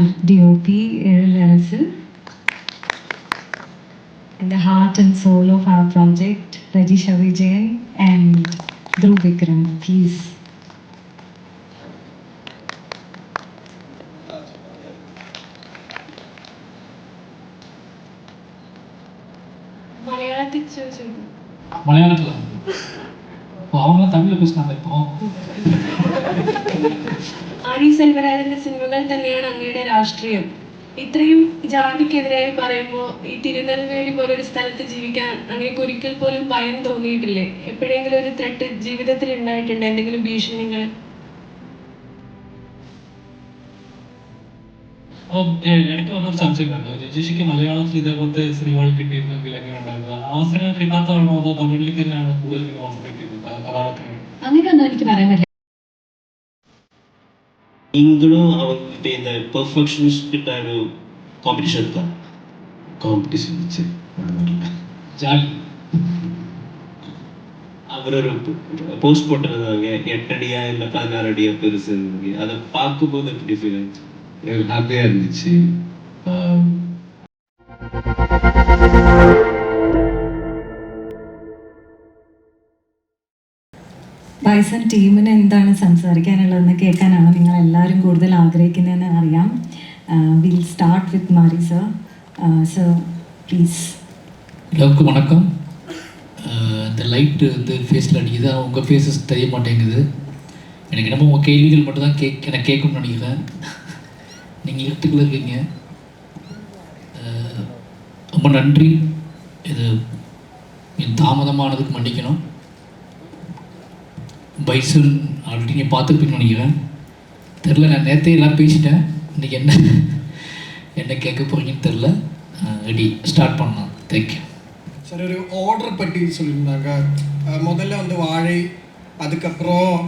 our DOP, Erin, and the heart and soul of our project, Rajisha Vijay and Dhruv Vikram, please. மலையாளத்தில் அவங்களாம் தமிழில் பேசினாங்க. இப்போ ആരി സെൽവരാജിന്റെ സിനിമകൾ തന്നെയാണ് അങ്ങയുടെ രാഷ്ട്രീയം. ഇത്രയും ജാതിക്കെതിരായി പറയുമ്പോൾ ഈ തിരുനെൽവേലി പോലൊരു സ്ഥലത്ത് ജീവിക്കാൻ അങ്ങേക്ക് ഒരിക്കൽ പോലും ഭയം തോന്നിയിട്ടില്ലേ? എപ്പോഴെങ്കിലും ഒരു ത്രെട്ട് ജീവിതത്തിൽ ഉണ്ടായിട്ടുണ്ട്? എന്തെങ്കിലും ഭീഷണികൾ? എനിക്ക് വന്നൊരു സംശയമുണ്ട്. രജിഷയ്ക്ക് മലയാളത്തിൽ ഇതേപോലത്തെ സിനിമകൾ കിട്ടിയിരുന്നെങ്കിൽ എങ്ങനെ ഉണ്ടായിരുന്നു? അവസരം കിട്ടാത്തതാണോ അതോ തമിഴിലേക്ക് തന്നെയാണ് കൂടുതൽ അവസരം കിട്ടിയിരുന്നത് കഥാപാത്രങ്ങൾ? അങ്ങനെയൊന്നും എനിക്ക് പറയാൻ പറ്റില്ല. நீங்களும் அவங்ககிட்ட இந்த பெர்ஃபெக்ஷனிஸ்ட் கிட்ட ஒரு காம்படிஷன் இருக்கா? காம்படிஷன் இருந்துச்சு. ஜாலி. அவர் ஒரு போஸ்ட் போட்டிருந்தாங்க, 8 அடியா இல்லை 16 அடியா பெருசு. அதை பார்க்கும்போது எப்படி ஃபீல் ஆச்சு? ஹாப்பியாக இருந்துச்சு. ബൈസൺ ടീമിന് എന്താണ് സംസാരിക്കാനുള്ളതെന്ന് കേൾക്കാനാണ് നിങ്ങൾ എല്ലാവരും കൂടുതൽ ആഗ്രഹിക്കുന്നതെന്ന് അറിയാം. Will start with Mari sir. Sir please. எல்லாருக்கும் வணக்கம். இந்த லைட்டு வந்து ஃபேஸில் அடிக்குது, உங்கள் ஃபேஸஸ் தெரிய மாட்டேங்குது. எனக்கு என்னமோ உங்கள் கேள்விகள் மட்டும் தான் எனக்கு கேட்கணும்னு நினைக்கிறேன். நீங்கள் இடத்துக்குள்ள இருக்கீங்க. ரொம்ப நன்றி. இது என் தாமதமானதுக்கு மன்னிக்கணும். பைசன் ஆல்ரெடி நீங்கள் பார்த்துருப்பீங்கன்னு நினைக்கிறேன். தெரில, நான் நேற்றே எல்லாம் பேசிட்டேன். இன்றைக்கி என்ன கேட்க போகிறீங்கன்னு தெரில. ரெடி, ஸ்டார்ட் பண்ணலாம். Thank you sir. ஒரு ஆர்டர் பற்றி சொல்லியிருந்தாங்க. முதல்ல வந்து வாழை, அதுக்கப்புறம்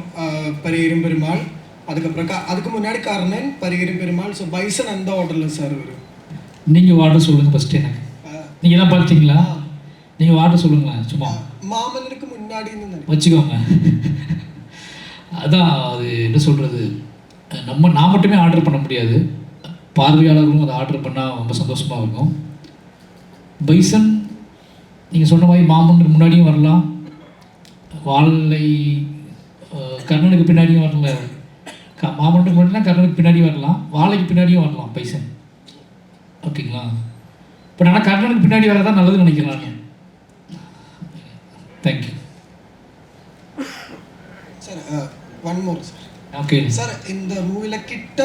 பரியரும் பெருமாள், அதுக்கு முன்னாடி கர்ணன், பரியரும் பெருமாள். ஸோ பைசன் அந்த ஆர்டரில் சார் வரும். நீங்கள் ஆர்டர் சொல்லுங்கள் ஃபஸ்ட்டு. எனக்கு நீங்கள் எல்லாம் பார்த்தீங்களா? நீங்கள் ஆர்டர் சொல்லுங்களேன். சும்மா மாமன்னருக்கு முன்னாடி வச்சுக்கோங்க. அதான் அது என்ன சொல்கிறது, நான் மட்டுமே ஆர்டர் பண்ண முடியாது, பார்வையாளர்களும் அதை ஆர்டர் பண்ணால் ரொம்ப சந்தோஷமாக இருக்கும். பைசன் நீங்கள் சொன்ன மாதிரி மாமன்னருக்கு முன்னாடியும் வரலாம், வாழை கர்ணனுக்கு பின்னாடியும் வரல, மாமன்னருக்கு முன்னாடினா கர்ணனுக்கு பின்னாடியும் வரலாம், வாழைக்கு பின்னாடியும் வரலாம் பைசன். ஓகேங்களா? பட் ஆனால் கர்ணனுக்கு பின்னாடி வரதான் நல்லதுன்னு நினைக்கிறேன் நான். Thank you sir. One more sir. Okay sir, இந்த மூவியில் கிட்ட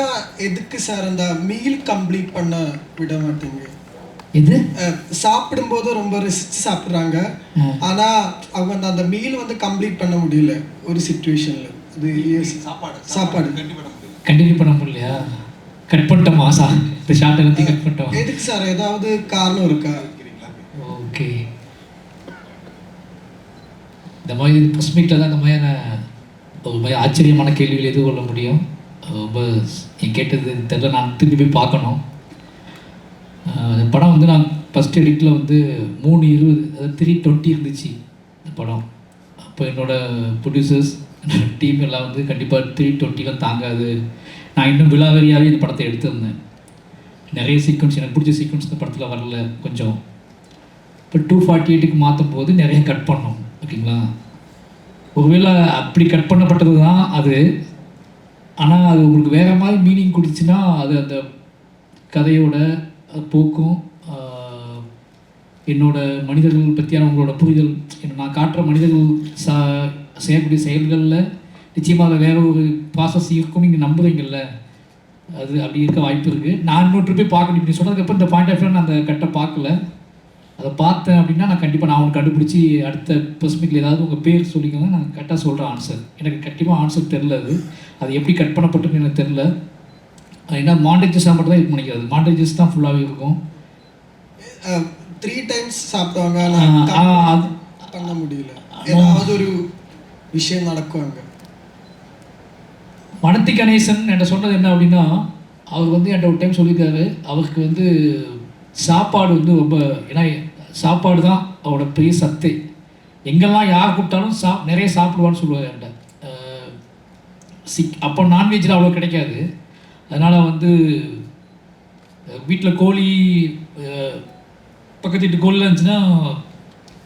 எதுக்கு சார் அந்த மீல் கம்ப்ளீட் பண்ண விட மாட்டீங்க? இது சாப்பிடும்போது ரொம்ப ரசிச்சு சாப்பிட்றாங்க, ஆனால் அவங்க அந்த மீல் வந்து கம்ப்ளீட் பண்ண முடியல ஒரு சிச்சுவேஷனில். இது சாப்பாடு கண்டினியூ பண்ண முடியலையா? கட் பண்ணிட்டோமா சார்? இந்த ஷார்ட் எல்லாத்தையும் கட் பண்ணிட்டோம். எதுக்கு சார்? ஏதாவது காரணம் இருக்கா? ஓகே, இந்த மாதிரி ப்ரெஸ் மீட்டில் தான் இந்த மாதிரியான ஒரு மாதிரி ஆச்சரியமான கேள்விகள் எதிர்கொள்ள முடியும். ரொம்ப கேட்டது தெரியல, நான் திரும்பி போய் பார்க்கணும். இந்த படம் வந்து நான் ஃபஸ்ட் எடிட்டில் வந்து 3:20, அதாவது 3:20 இருந்துச்சு இந்த படம். அப்போ என்னோடய ப்ரொடியூசர்ஸ் டீம் எல்லாம் வந்து கண்டிப்பாக 3:20 தாங்காது, நான் இன்னும் விலாவரியாகவே இந்த படத்தை எடுத்திருந்தேன். நிறைய சீக்வன்ஸ் எனக்கு பிடிச்ச சீக்வன்ஸ் இந்த படத்தில் வரல கொஞ்சம். இப்போ 2:48க்கு மாற்றும் போது நிறைய கட் பண்ணோம். ஓகேங்களா? ஒருவேளை அப்படி கட் பண்ணப்பட்டது தான் அது, ஆனால் அது உங்களுக்கு வேறு மாதிரி மீனிங் கொடுத்துச்சுன்னா அது அந்த கதையோட போக்கும், என்னோட மனிதர்கள் பற்றியான உங்களோட புரிதல், நான் காட்டுற மனிதர்கள் செய்யக்கூடிய செயல்களில் நிச்சயமாக வேறு ஒரு ப்ராசஸ் இருக்கும், நீங்கள் நம்புறீங்கல்ல, அது அப்படி இருக்க வாய்ப்பு இருக்குது. நான் இன்னொரு போய் பார்க்கணும். இப்படி சொன்னதுக்கப்புறம் இந்த பாயிண்ட் ஆஃப் வியூ நான் அந்த கட்டை பார்க்கல. அதை பார்த்தேன் அப்படின்னா நான் கண்டிப்பாக நான் உங்களுக்கு கண்டுபிடிச்சி அடுத்த ப்ரெஸ் மீட்டில் ஏதாவது உங்கள் பேர் சொல்லிக்கோங்க, நான் கரெக்டாக சொல்கிறேன் ஆன்சர். எனக்கு கண்டிப்பாக ஆன்சர் தெரில, அது எப்படி கட் பண்ணப்பட்டுன்னு எனக்கு தெரில. ஏன்னா மாண்டேஜஸாக மட்டும் தான் இது பண்ணிக்கிறது, மாண்டேஜஸ் தான் ஃபுல்லாகவே இருக்கும். 3 டைம்ஸ் சாப்பிட்டாங்க, அது பண்ண முடியல, ஏதாவது ஒரு விஷயம் நடக்குவாங்க. மனத்தி கணேசன் என்கிட்ட சொன்னது என்ன அப்படின்னா, அவர் வந்து என்கிட்ட ஒரு டைம் சொல்லியிருக்காரு, அவருக்கு வந்து சாப்பாடு வந்து ரொம்ப, ஏன்னா சாப்பாடு தான் அவரோட பெரிய சத்து, எங்கெல்லாம் யார் கூப்பிட்டாலும் நிறைய சாப்பிடுவான்னு சொல்லுவார் என்கிட்ட. அப்போ நான்வெஜ்ஜில் அவ்வளோ கிடைக்காது, அதனால் வந்து வீட்டில் கோழி பக்கத்து வீட்டு கோழிலாம் இருந்துச்சுன்னா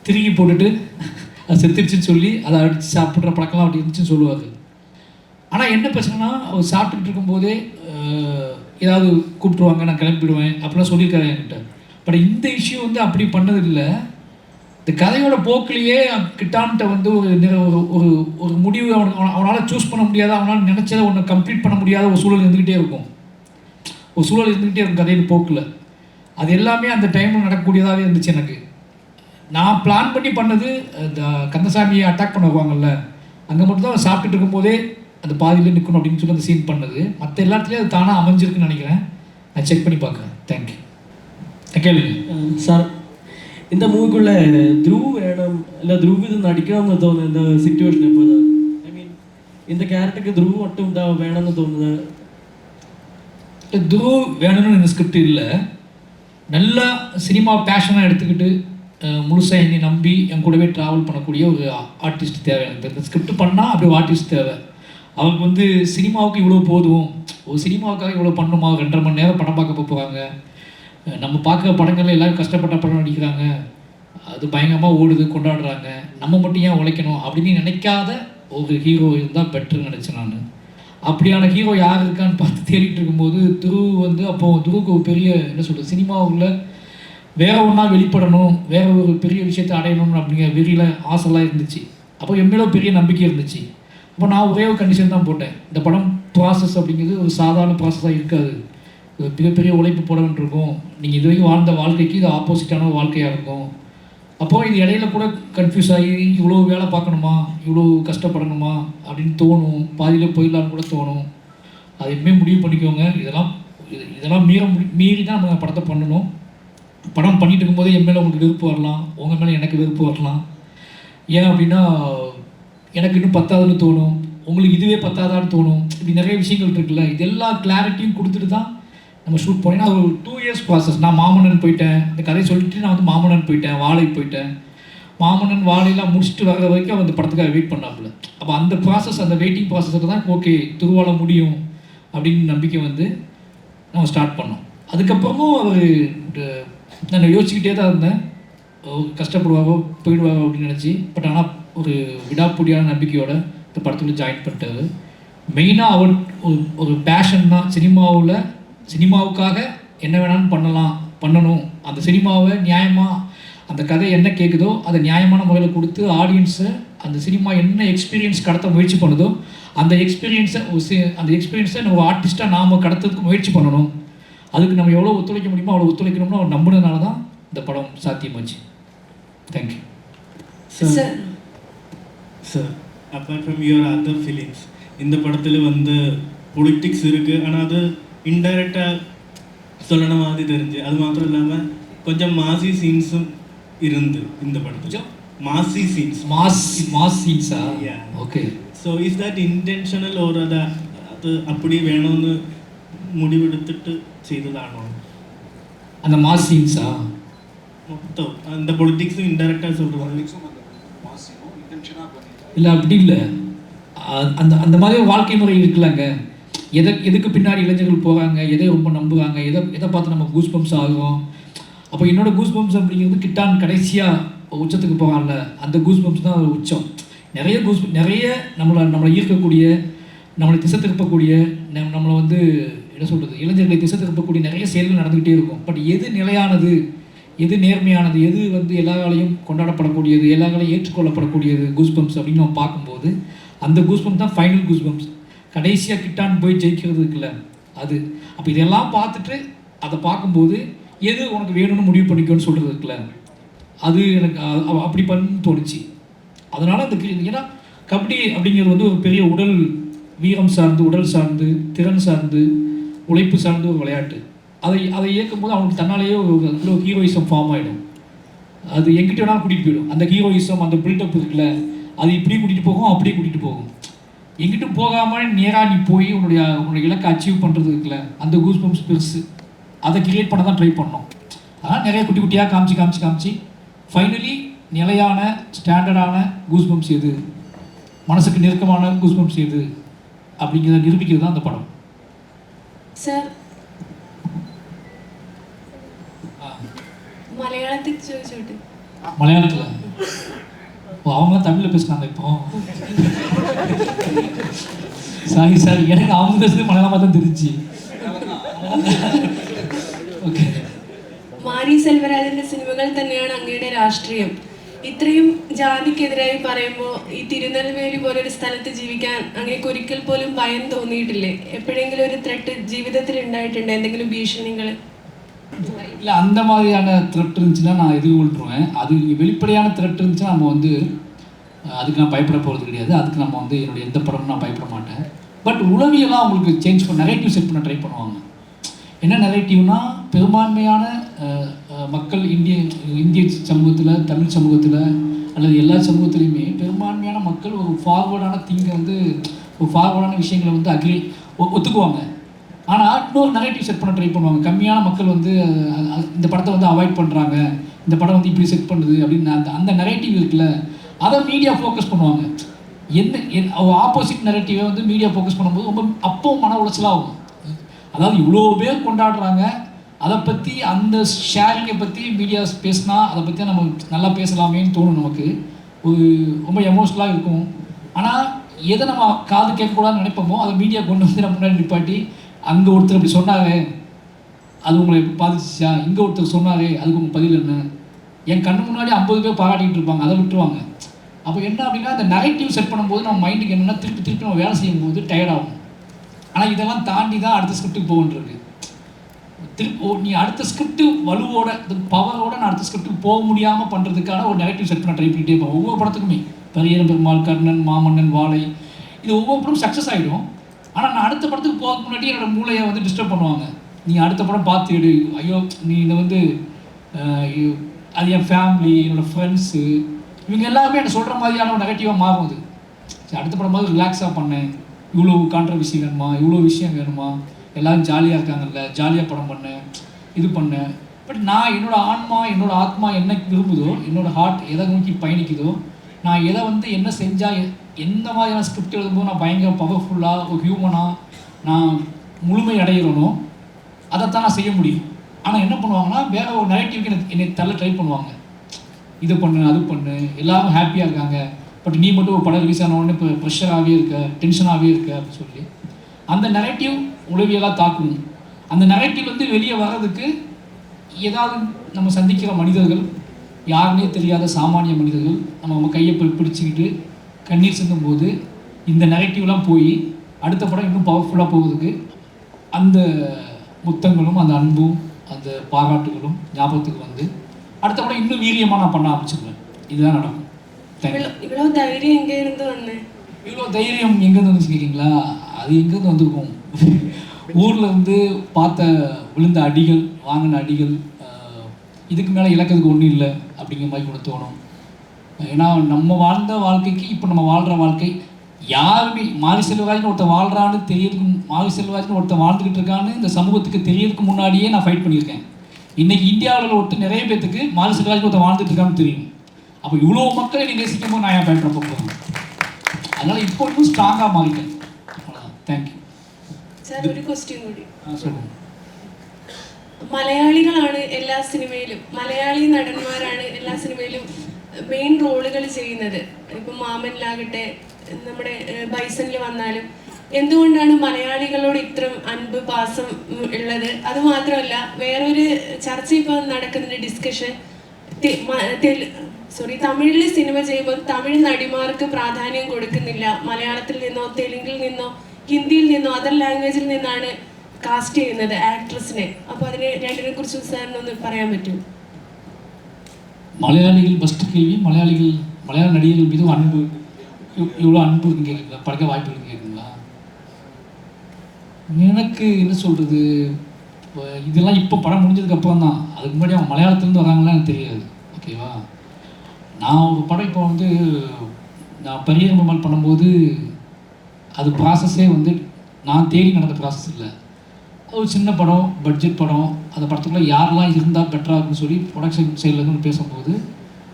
திருகி போட்டுட்டு அது செத்துருச்சுன்னு சொல்லி அதை அடித்து சாப்பிட்ற பழக்கம்லாம் அப்படி இருந்துச்சுன்னு சொல்லுவார். ஆனால் என்ன பிரச்சனைனா அவர் சாப்பிட்டுட்டு இருக்கும்போதே ஏதாவது கூப்பிட்டுருவாங்க, நான் கிளம்பிடுவேன் அப்படிலாம் சொல்லியிருக்காரு என்கிட்ட. பட் இந்த இஷ்யூ வந்து அப்படி பண்ணதில்லை. இந்த கதையோட போக்கிலேயே கிட்டான்கிட்ட வந்து ஒரு ஒரு முடிவு அவனால் சூஸ் பண்ண முடியாத, அவனால் நினச்சதை ஒன்று கம்ப்ளீட் பண்ண முடியாத ஒரு சூழல் இருந்துக்கிட்டே இருக்கும். ஒரு சூழல் இருந்துக்கிட்டே இருக்கும் கதையின் போக்கில். அது எல்லாமே அந்த டைமில் நடக்கக்கூடியதாகவே இருந்துச்சு எனக்கு. நான் பிளான் பண்ணி பண்ணது இந்த கந்தசாமியை அட்டாக் பண்ண வருவாங்கல்ல, அங்கே மட்டும்தான் அவன் சாப்பிட்டுட்டு இருக்கும்போதே அந்த பாதியில் நிற்கணும் அப்படின்னு சொல்லி அந்த சீன் பண்ணது. மற்ற எல்லாத்துலேயும் அது தானாக அமைஞ்சிருக்குன்னு நினைக்கிறேன். நான் செக் பண்ணி பார்க்குறேன். தேங்க்யூ. கேளுங்க സാർ இந்த മൂവിക്കുള്ള ധ്രുവ് വേണം അല്ല ധ്രുവ് ഇത് നടിക്കണമെന്ന് തോന്നുന്നത് இந்த സിറ്റുവേഷൻ ഇപ്പോൾ ഐ മീൻ இந்த கேரக்டருக்கு ധ്രുവ് மட்டும் தான் வேணும்னு தோணுது. த்ருவ் வேணும்னு இந்த ஸ்கிரிப்ட் இல்லை. நல்லா சினிமா பேஷனாக எடுத்துக்கிட்டு முழுசாக என்னை நம்பி என் கூடவே ட்ராவல் பண்ணக்கூடிய ஒரு ஆர்டிஸ்ட் தேவை எனக்கு. இந்த ஸ்கிரிப்ட் பண்ணால் அப்படி ஒரு ஆர்டிஸ்ட் தேவை. அவங்க வந்து சினிமாவுக்கு இவ்வளோ போதும், ஒரு சினிமாவுக்காக இவ்வளோ பண்ணுமா, 2.5 மணி நேரம் படம் பார்க்க போகிறாங்க, நம்ம பார்க்குற படங்கள்ல எல்லோரும் கஷ்டப்பட்ட படம் நடிக்கிறாங்க, அது பயங்கரமாக ஓடுது, கொண்டாடுறாங்க, நம்ம மட்டும் ஏன் உழைக்கணும் அப்படின்னு நினைக்காத ஒரு ஹீரோ இருந்தால் பெட்டர்னு நினச்சேன் நான். அப்படியான ஹீரோ யார் இருக்கான்னு பார்த்து தேடிட்டு இருக்கும்போது த்ருவ் வந்து அப்போது த்ருவுக்கு ஒரு பெரிய என்ன சொல்கிறது, சினிமாவில் வேற ஒன்றா வெளிப்படணும், வேற ஒரு பெரிய விஷயத்தை அடையணும் அப்படிங்கிற வெறியில் ஆசைலாம் இருந்துச்சு. அப்போ என் மேலே பெரிய நம்பிக்கை இருந்துச்சு. அப்போ நான் ஒரே ஒரு கண்டிஷன் தான் போட்டேன், இந்த படம் ப்ராசஸ் அப்படிங்கிறது ஒரு சாதாரண ப்ராசஸாக இருக்காது, மிகப்பெரிய உழைப்பு போட வேண்டியிருக்கும், நீங்கள் இது வரைக்கும் வாழ்ந்த வாழ்க்கைக்கு இது ஆப்போசிட்டான ஒரு வாழ்க்கையாக இருக்கும். அப்போது இது இடையில கூட கன்ஃபியூஸ் ஆகி இவ்வளோ வேலை பார்க்கணுமா, இவ்வளோ கஷ்டப்படணுமா அப்படின்னு தோணும், பாதியில் போயிடலான்னு கூட தோணும். அது எப்பவுமே முடிவு பண்ணிக்கோங்க. இதெல்லாம் மீறி தான் நம்ம படத்தை பண்ணணும். படம் பண்ணிட்டு இருக்கும்போதே என் மேலே உங்களுக்கு வெறுப்பு வரலாம், உங்கள் மேலே எனக்கு வெறுப்பு வரலாம். ஏன் அப்படின்னா எனக்கு இன்னும் பத்தாதுன்னு தோணும், உங்களுக்கு இதுவே பத்தாதான்னு தோணும். இப்படி நிறைய விஷயங்கள் இருக்குல்ல, இது எல்லா கிளாரிட்டியும் கொடுத்துட்டு தான் நம்ம ஷூட் பண்ணோம். ஏன்னா ஒரு 2 இயர்ஸ் ப்ராசஸ். நான் மாமன்னன் போயிட்டேன், இந்த கதையை சொல்லிட்டு நான் வந்து மாமன்னன் போயிட்டேன், வாழை போயிட்டேன். மாமன்னன் வாழையெல்லாம் முடிச்சுட்டு வர்ற வரைக்கும் அந்த படத்துக்காக வெயிட் பண்ணாப்புல. அப்போ அந்த ப்ராசஸ், அந்த வெயிட்டிங் ப்ராசஸில் தான் ஓகே திருவாழ முடியும் அப்படின்னு நம்பிக்கை வந்து நம்ம ஸ்டார்ட் பண்ணோம். அதுக்கப்புறமும் அவர் நான் யோசிச்சுக்கிட்டே தான் இருந்தேன், கஷ்டப்படுவாரோ போயிடுவாரோ அப்படின்னு நினச்சி. பட் ஆனால் ஒரு விடாப்பிடியான நம்பிக்கையோட இந்த படத்துல ஜாயின் பண்ணிட்டாரு. மெயினாக அவர் ஒரு பேஷன் தான். சினிமாவுக்காக என்ன வேணாலும் பண்ணணும், அந்த சினிமாவை நியாயமாக, அந்த கதை என்ன கேட்குதோ அதை நியாயமான முறையில் கொடுத்து ஆடியன்ஸை அந்த சினிமா என்ன எக்ஸ்பீரியன்ஸ் கடத்த முயற்சி பண்ணுதோ அந்த எக்ஸ்பீரியன்ஸை நம்ம ஆர்டிஸ்ட்டாக நாம் கடத்துறதுக்கு முயற்சி பண்ணணும். அதுக்கு நம்ம எவ்வளோ ஒத்துழைக்க முடியுமோ அவ்வளோ ஒத்துழைக்கணும்னு அவர் நம்பினதுனால தான் இந்த படம் சாத்தியமாச்சு. Thank you sir. Sir apart from your other feelings, இந்த படத்தில் வந்து பொலிட்டிக்ஸ் இருக்குது, ஆனால் அது இன்டைரக்டாக சொல்லன மாதிரி தெரிஞ்சு, அது மாத்திரம் இல்லாமல் கொஞ்சம் மாசி சீன்ஸும் இருந்து இந்த படத்தில் மாசி சீன்ஸ் மாஸ் சீன்ஸா? Okay. So is that intentional ஒரு அது அப்படி வேணும்னு முடிவெடுத்துட்டு செய்ததானோ அந்த மாஸ் சீன்ஸா? மொத்தம் அந்த பொலிட்டிக்ஸும் இன்டைரக்டாக சொல்கிறது இல்லை, அப்படி இல்லை. அந்த மாதிரி ஒரு வாழ்க்கை முறை இருக்குல்லங்க. எதுக்கு பின்னாடி இளைஞர்கள் போகிறாங்க, எதை ரொம்ப நம்புகிறாங்க, எதை பார்த்து நம்ம கூஸ் பம்ப்ஸ் ஆகும். அப்போ என்னோட கூஸ் பம்ப்ஸ் அப்படிங்கிறது கிட்டான் கடைசியாக உச்சத்துக்கு போகான்ல, அந்த கூஸ் பம்ப்ஸ் தான் ஒரு உச்சம். நிறைய நம்மளை ஈர்க்கக்கூடிய, நம்மளை திசை திருப்பக்கூடிய, நம்மளை வந்து என்ன சொல்கிறது, இளைஞர்களை திசை திருப்பக்கூடிய நிறைய செயல்கள் நடந்துக்கிட்டே இருக்கும். பட் எது நிலையானது, எது நேர்மையானது, எது வந்து எல்லாராலையும் கொண்டாடப்படக்கூடியது, எல்லாராலையும் ஏற்றுக்கொள்ளப்படக்கூடியது கூஸ் பம்ப்ஸ் அப்படின்னு நம்ம பார்க்கும்போது அந்த கூஸ் பம்ப்ஸ் தான் ஃபைனல் கூஸ் பம்ப்ஸ். கடைசியாக கிட்டான் போய் ஜெயிக்கிறது இருக்குல்ல அது. அப்போ இதெல்லாம் பார்த்துட்டு அதை பார்க்கும்போது எது உனக்கு வேணும்னு முடிவு பண்ணிக்கோன்னு சொல்கிறது இருக்குல்ல, அது எனக்கு அப்படி பண்ணு தோணுச்சு. அதனால் அந்த ஏன்னா கபடி அப்படிங்கிறது வந்து ஒரு பெரிய உடல் வீரம் சார்ந்து, உடல் சார்ந்து, திறன் சார்ந்து, உழைப்பு சார்ந்து ஒரு விளையாட்டு. அதை இயக்கும்போது அவனுக்கு தன்னாலேயே ஒரு ஹீரோயிசம் ஃபார்ம் ஆகிடும். அது எங்கிட்ட வேணாலும் கூட்டிகிட்டு போயிடும். அந்த ஹீரோயிசம், அந்த பில்டப் இருக்குல்ல, அது இப்படி கூட்டிகிட்டு போகும், அப்படியே கூட்டிகிட்டு போகும். எங்கிட்ட போகாமல் நேராக நீ போய் உன்னுடைய இலக்கை அச்சீவ் பண்ணுறது இருக்குல்ல, அந்த கூஸ் பம்ப்ஸ் பெருசு. அதை கிரியேட் பண்ண தான் ட்ரை பண்ணோம். அதனால் நிறைய குட்டி குட்டியாக காமிச்சு ஃபைனலி நிலையான ஸ்டாண்டர்டான கூஸ் பம்ப்ஸ் எது, மனசுக்கு நெருக்கமான கூஸ் பம்ப்ஸ் எது அப்படிங்கிறத நிரூபிக்கிறது தான் அந்த படம். சார், മലയാളത്തിൽ ചോദിച്ചോട്ടെ. மலையாளத்தில் அவங்களாம் தமிழில் பேசுனாங்க இப்போ. சாரி எனக்கு அவங்க பேசுறது மலையாளமாக தான் தெரிஞ்சு. ഓക്കെ. മാരി സെൽവരാജിന്റെ സിനിമകൾ തന്നെയാണ് അങ്ങയുടെ രാഷ്ട്രീയം. ഇത്രയും ജാതിക്കെതിരായി പറയുമ്പോൾ ഈ തിരുനെൽവേലി പോലൊരു സ്ഥലത്ത് ജീവിക്കാൻ അങ്ങേക്ക് ഒരിക്കൽ പോലും ഭയം തോന്നിയിട്ടില്ലേ? എപ്പോഴെങ്കിലും ഒരു ത്രെട്ട് ജീവിതത്തിൽ ഉണ്ടായിട്ടുണ്ട്, എന്തെങ്കിലും ഭീഷണികൾ? இல்லை, அந்த மாதிரியான த்ரெட் இருந்துச்சுன்னா நான் எதிர்கொள்கிறேன். அது வெளிப்படையான த்ரெட் இருந்துச்சுன்னா நம்ம வந்து அதுக்கு நான் பயப்பட போகிறது கிடையாது. அதுக்கு நம்ம வந்து என்னுடைய எந்த படமும் நான் பயப்பட மாட்டேன். பட் உளவியெல்லாம் அவங்களுக்கு சேஞ்ச் பண்ண நெரேட்டிவ் செட் பண்ண ட்ரை பண்ணுவாங்க. என்ன நெரேட்டிவ்னா, பெரும்பான்மையான மக்கள் இந்திய சமூகத்தில், தமிழ் சமூகத்தில் அல்லது எல்லா சமூகத்துலேயுமே பெரும்பான்மையான மக்கள் ஒரு ஃபார்வர்டான திங்கை வந்து, ஒரு ஃபார்வர்டான விஷயங்களை வந்து ஒத்துக்குவாங்க. ஆனால் இன்னொரு நெரேட்டிவ் செட் பண்ண ட்ரை பண்ணுவாங்க. கம்மியான மக்கள் வந்து இந்த படத்தை வந்து அவாய்ட் பண்ணுறாங்க, இந்த படம் வந்து இப்படி செட் பண்ணுது அப்படின்னு அந்த நெரேட்டிவ் இருக்குல்ல, அதை மீடியா ஃபோக்கஸ் பண்ணுவாங்க. ஆப்போசிட் நெரேட்டிவை வந்து மீடியா ஃபோக்கஸ் பண்ணும்போது ரொம்ப அப்பவும் மன உளைச்சலாக ஆகும். அதாவது இவ்வளோ பேர் கொண்டாடுறாங்க, அதை பற்றி அந்த ஷேரிங்கை பற்றி மீடியாஸ் பேசினா அதை பற்றி நம்ம நல்லா பேசலாமேன்னு தோணும். நமக்கு ஒரு ரொம்ப எமோஷ்னலாக இருக்கும். ஆனால் எதை நம்ம காது கேட்கக்கூடாதுன்னு நினைப்போமோ அதை மீடியா கொண்டு வந்து நம்ம முன்னாடி நிப்பாட்டி, அங்கே ஒருத்தர் அப்படி சொன்னாரே அது உங்களை பாதிச்சிச்சா, இங்கே ஒருத்தர் சொன்னாரே அதுக்கு உங்கள் பதில் என்ன, என் கண்ணு முன்னாடி 50 பேர் பாராட்டிகிட்டு இருப்பாங்க, அதை விட்டுருவாங்க. அப்போ என்ன அப்படின்னா, அந்த நெரேட்டிவ் செட் பண்ணும்போது நம்ம மைண்டுக்கு என்னென்னா திருப்பி நம்ம வேலை செய்யும்போது டயர்டாகும். ஆனால் இதெல்லாம் தாண்டி தான் அடுத்த ஸ்கிரிப்டுக்கு போகன்றிருக்கு. நீ அடுத்த ஸ்கிரிப்டு வலுவோட பவரோட நான் அடுத்த ஸ்கிரிப்டுக்கு போக முடியாமல் பண்ணுறதுக்கான ஒரு நெகட்டிவ் செட் பண்ண ட்ரை பண்ணிகிட்டே இருப்பேன். ஒவ்வொரு படத்துக்குமே பரியேறும் பெருமாள், கர்ணன், மாமன்னன், வாழை, இது ஒவ்வொரு படம் சக்ஸஸ் ஆகிடும். ஆனால் நான் அடுத்த படத்துக்கு போகிறதுக்கு முன்னாடி என்னோடய மூளையை வந்து டிஸ்டர்ப் பண்ணுவாங்க. நீ அடுத்த படம் பார்த்து எடு, ஐயோ நீ இதை வந்து அது என் ஃபேமிலி, என்னோடய ஃப்ரெண்ட்ஸு, இவங்க எல்லாருமே என்ன சொல்கிற மாதிரியான ஒரு நெகட்டிவாக மாறும். அது அடுத்த படம் மாதிரி ரிலாக்ஸாக பண்ணேன், இவ்வளோ கான்ட்ரவர்சி வேணுமா, இவ்வளோ விஷயம் வேணுமா, எல்லோரும் ஜாலியாக இருக்காங்கல்ல, ஜாலியாக படம் பண்ணேன், இது பண்ணேன். பட் நான் என்னோடய ஆன்மா, என்னோடய ஆத்மா என்ன விரும்புதோ, என்னோடய ஹார்ட் எதை நோக்கி பயணிக்குதோ, நான் எதை வந்து என்ன செஞ்சால் எந்த மாதிரியான ஸ்கிரிப்ட் எழுதும்போது நான் பயங்கர பவர்ஃபுல்லாக ஒரு ஹியூமனாக நான் முழுமை அடைகிறனோ அதைத்தான் நான் செய்ய முடியும். ஆனால் என்ன பண்ணுவாங்கன்னா, வேற ஒரு நெரேட்டிவ்க்கு என்னை தள்ள ட்ரை பண்ணுவாங்க. இதை பண்ணு, அது பண்ணு, எல்லாரும் ஹாப்பியாக இருக்காங்க, பட் நீ மட்டும் ஒரு படம் ரிலீஸ் ஆனவுடனே இப்போ ப்ரெஷராகவே இருக்க, டென்ஷனாகவே இருக்க அப்படின்னு சொல்லி அந்த நெரேட்டிவ் உளவியலாக தாக்கும். அந்த நெரேட்டிவ் வந்து வெளியே வர்றதுக்கு ஏதாவது நம்ம சந்திக்கிற மனிதர்கள், யாருன்னே தெரியாத சாமானிய மனிதர்கள் நம்ம கையை பிடிச்சிக்கிட்டு கண்ணீர் சிந்தும்போது இந்த நெரேட்டிவ்லாம் போய் அடுத்த படம் இன்னும் பவர்ஃபுல்லாக போகிறதுக்கு அந்த முத்தங்களும் அந்த அன்பும் அந்த பாராட்டுகளும் ஞாபகத்துக்கு வந்து அடுத்த படம் இன்னும் வீரியமாக நான் பண்ண ஆரம்பிச்சிருவேன். இதுதான் நடக்கும். இவ்வளோ தைரியம் எங்கே இருந்து வந்தேன்? இவ்வளோ தைரியம் எங்கேருந்து வந்துச்சு கேட்குறீங்களா? அது எங்கேருந்து வந்திருக்கும்? ஊரில் இருந்து பார்த்த விழுந்த அடிகள், வாங்கின அடிகள், இதுக்கு மேலே இழக்கிறதுக்கு ஒன்றும் இல்லை அப்படிங்கிற மாதிரி கூட தோணும். ஏன்னா நம்ம வாழ்ந்த வாழ்க்கைக்கு இப்போ நம்ம வாழ்கிற வாழ்க்கை யாருமே மாரி செல்வராஜ்னு ஒருத்தன் வாழ்கிறான்னு தெரியறதுக்கு, மாரி செல்வராஜ்னு ஒருத்தன் வாழ்ந்துக்கிட்டு இருக்கான்னு இந்த சமூகத்துக்கு தெரியறதுக்கு முன்னாடியே நான் ஃபைட் பண்ணியிருக்கேன். இன்றைக்கி இந்தியாவில் ஒருத்தர் நிறைய பேத்துக்கு மாரி செல்வராஜ்னு ஒருத்தன் வாழ்ந்துட்டு இருக்கான்னு தெரியும். அப்போ இவ்வளோ மக்கள் என்னை நேசிக்கும் போது நான் ஏன் பயப்பட போகிறேன்? அதனால் இப்போ இன்னும் ஸ்ட்ராங்காக மாறிட்டேன். அவ்வளோதான். Thank you sir. ഒരു ക്വസ്റ്റ്യൻ കൂടി. சொல்லுங்கள். മലയാളികളാണ് എല്ലാ സിനിമയിലും, മലയാളി നടന്മാരാണ് എല്ലാ സിനിമയിലും മെയിൻ റോളുകൾ ചെയ്യുന്നത്. ഇപ്പം മാമനിലാകട്ടെ, നമ്മുടെ ബൈസണിൽ വന്നാലും എന്തുകൊണ്ടാണ് മലയാളികളോട് ഇത്രയും അൻപ് പാസം ഉള്ളത്? അതുമാത്രമല്ല, വേറൊരു ചർച്ച ഇപ്പോൾ നടക്കുന്നുണ്ട്, ഡിസ്കഷൻ. തമിഴിൽ സിനിമ ചെയ്യുമ്പോൾ തമിഴ് നടിമാർക്ക് പ്രാധാന്യം കൊടുക്കുന്നില്ല. മലയാളത്തിൽ നിന്നോ തെലുങ്കിൽ നിന്നോ ഹിന്ദിയിൽ നിന്നോ അതർ ലാംഗ്വേജിൽ നിന്നാണ് കാസ്റ്റ് ചെയ്യുന്നത് ആക്ട്രസിനെ. അപ്പോൾ അതിനെ രണ്ടിനെ കുറിച്ച് സാറിനൊന്ന് പറയാൻ പറ്റുമോ? மலையாளிகள் ஃபஸ்ட்டு கேள்வி, மலையாள நடிகர்கள் மீது அன்பு, இவ்வளோ அன்பு இருக்குன்னு கேட்குறீங்களா? படைக்க வாய்ப்பு இருக்குன்னு கேட்குறீங்களா? எனக்கு என்ன சொல்கிறது, இப்போ இதெல்லாம் இப்போ படம் முடிஞ்சதுக்கப்புறம் தான். அதுக்கு முன்னாடி அவங்க மலையாளத்துலேருந்து வராங்களான்னு எனக்கு தெரியாது. ஓகேவா? நான் ஒரு படம் இப்போ வந்து நான் பரியேறும் பெருமாள் பண்ணும்போது அது ப்ராசஸே வந்து நான் தேடி நடந்த ப்ராசஸ் இல்லை. ஒரு சின்ன படம், பட்ஜெட் படம், அந்த படத்துக்குள்ளே யாரெல்லாம் இருந்தால் பெட்டராக இருக்குன்னு சொல்லி ப்ரொடக்ஷன் சைட்லேருந்து பேசும்போது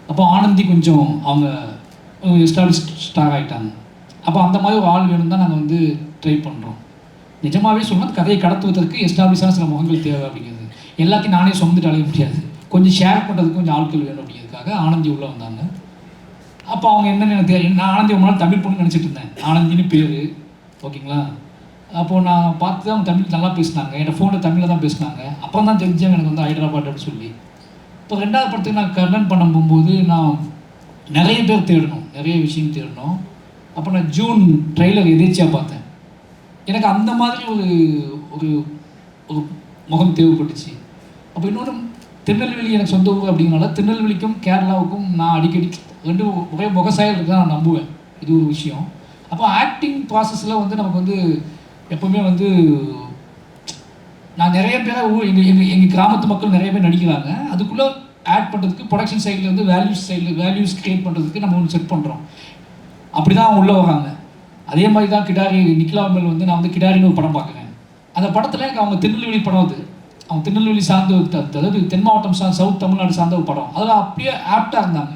அப்போ ஆனந்தி கொஞ்சம் அவங்க எஸ்டாப்ளிஷ்ட் ஸ்டார் ஆகிட்டாங்க. அப்போ அந்த மாதிரி ஒரு ஆள் வேணும் தான் நாங்கள் வந்து ட்ரை பண்ணுறோம். நிஜமாகவே சொன்னால் கதையை கடத்துவதற்கு எஸ்டாப்ளிஷான சில முகங்கள் தேவை அப்படிங்கிறது. எல்லாத்தையும் நானே சுமந்துட்டு அலைய முடியாது. கொஞ்சம் ஷேர் பண்ணுறதுக்கு கொஞ்சம் ஆட்கள் வேணும் அப்படிங்கிறதுக்காக ஆனந்தி உள்ளே வந்தாங்க. அப்போ அவங்க என்னென்னு எனக்கு தெரியும், நான் ஆனந்தி ரொம்ப நாள் தமிழ் பொண்ணு நினச்சிட்டு இருந்தேன், ஆனந்தின்னு பேர், ஓகேங்களா. அப்போது நான் பார்த்து அவங்க தமிழ் நல்லா பேசினாங்க, என் ஃபோனில் தமிழில் தான் பேசினாங்க. அப்புறம் தான் தெரிஞ்சேன் எனக்கு வந்து ஹைதராபாத் அப்படின்னு சொல்லி. இப்போ 2வது படத்துக்கு நான் கர்ணன் பண்ண போகும்போது நான் நிறைய பேர் தேடணும், நிறைய விஷயம் தேடணும். அப்போ நான் ஜூன் ட்ரெய்லர் எதேச்சியாக பார்த்தேன். எனக்கு அந்த மாதிரி ஒரு ஒரு ஒரு முகம் தேவைப்பட்டுச்சு. அப்போ இன்னொன்று, திருநெல்வேலி எனக்கு சொந்த ஊர் அப்படிங்கிறனால திருநெல்வேலிக்கும் கேரளாவுக்கும் நான் அடிக்கடி ஒரே முகசாயல் இருக்குதான் நான் நம்புவேன். இது ஒரு விஷயம். அப்போ ஆக்டிங் ப்ராசஸில் வந்து நமக்கு வந்து எப்போவுமே வந்து நான் நிறைய பேரை எங்கள் கிராமத்து மக்கள் நிறைய பேர் நடிக்கிறாங்க. அதுக்குள்ளே ஆட் பண்ணுறதுக்கு ப்ரொடக்ஷன் சைடில் வந்து வேல்யூஸ் க்ரியேட் பண்ணுறதுக்கு நம்ம ஒன்று செட் பண்ணுறோம். அப்படி தான் அவங்க உள்ளே வராங்க. அதே மாதிரி தான் கிடாரி நிக்கிலா மேல் வந்து நான் வந்து கிடாரின்னு ஒரு படம் பார்க்குறேன். அந்த படத்தில் எனக்கு அவங்க திருநெல்வேலி படம் அது, அவங்க திருநெல்வேலி சார்ந்த, அதாவது தென் மாவட்டம் சவுத் தமிழ்நாடு சார்ந்த ஒரு படம். அதில் அப்படியே ஆப்டாக இருந்தாங்க.